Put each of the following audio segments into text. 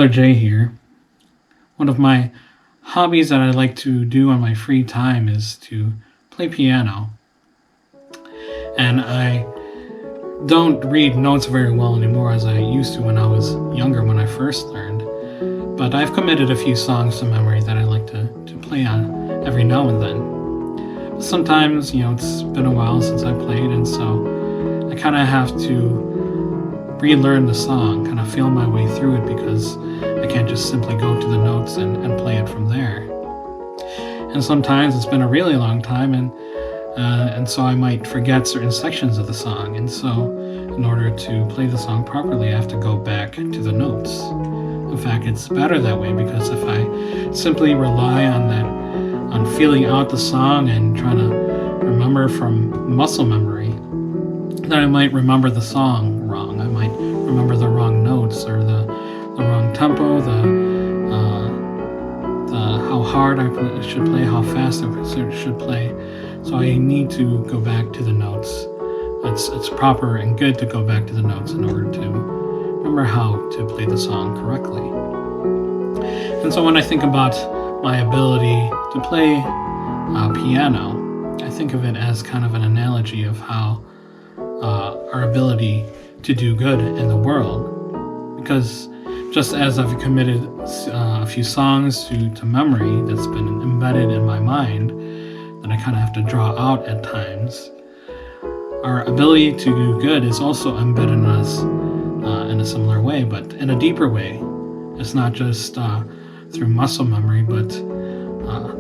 Father Jay here. One of my hobbies that I like to do on my free time is to play piano. And I don't read notes very well anymore as I used to when I was younger, when I first learned. But I've committed a few songs to memory that I like to play on every now and then. But sometimes, it's been a while since I played, and so I kind of have to relearn the song, kind of feel my way through it, because I can't just simply go to the notes and play it from there. And sometimes it's been a really long time, and so I might forget certain sections of the song. And so in order to play the song properly, I have to go back to the notes. In fact, it's better that way, because if I simply rely on feeling out the song and trying to remember from muscle memory, then I might remember the song wrong. I might remember the wrong notes, or the wrong tempo, the how hard I should play, how fast I should play. So I need to go back to the notes. It's proper and good to go back to the notes in order to remember how to play the song correctly. And so when I think about my ability to play piano, I think of it as kind of an analogy of how our ability to do good in the world. Because just as I've committed a few songs to memory that's been embedded in my mind that I kind of have to draw out at times, our ability to do good is also embedded in us in a similar way, but in a deeper way. It's not just through muscle memory, but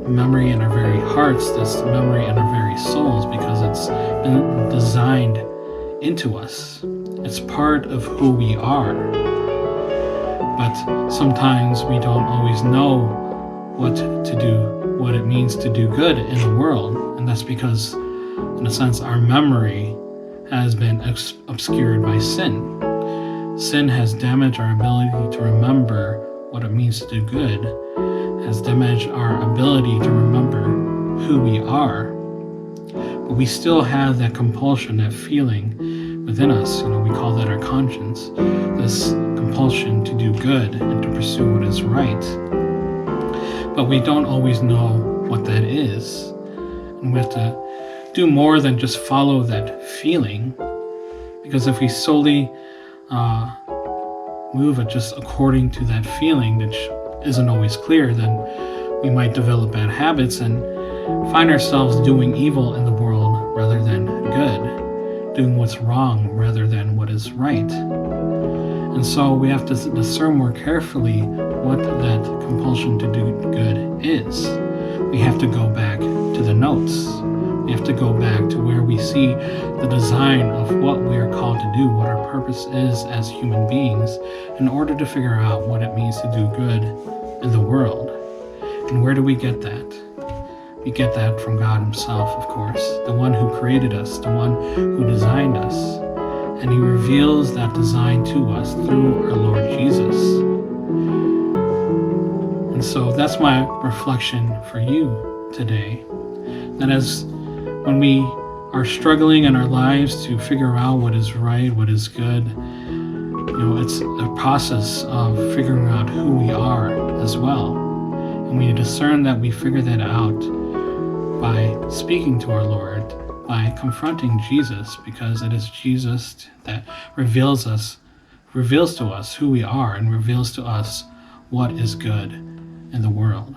memory in our very hearts, this memory in our very souls, because it's been designed into us. It's part of who we are. But sometimes we don't always know what to do, what it means to do good in the world. And that's because, in a sense, our memory has been obscured by sin. Sin has damaged our ability to remember what it means to do good, has damaged our ability to remember who we are. But we still have that compulsion, that feeling within us. We call that our conscience. This compulsion to do good and to pursue what is right. But we don't always know what that is. And we have to do more than just follow that feeling. Because if we solely move it just according to that feeling, which isn't always clear, then we might develop bad habits and find ourselves doing evil in the world rather than good, doing what's wrong rather than what is right. And so we have to discern more carefully what that compulsion to do good is. We have to go back to the notes. We have to go back to where we see the design of what we are called to do, what our purpose is as human beings, in order to figure out what it means to do good in the world. And where do we get that? We get that from God Himself, of course, the one who created us, the one who designed us. And He reveals that design to us through our Lord Jesus. And so that's my reflection for you today. That as when we are struggling in our lives to figure out what is right, what is good, it's a process of figuring out who we are as well. And we discern that we figure that out by speaking to our Lord, by confronting Jesus, because it is Jesus that reveals to us who we are and reveals to us what is good in the world.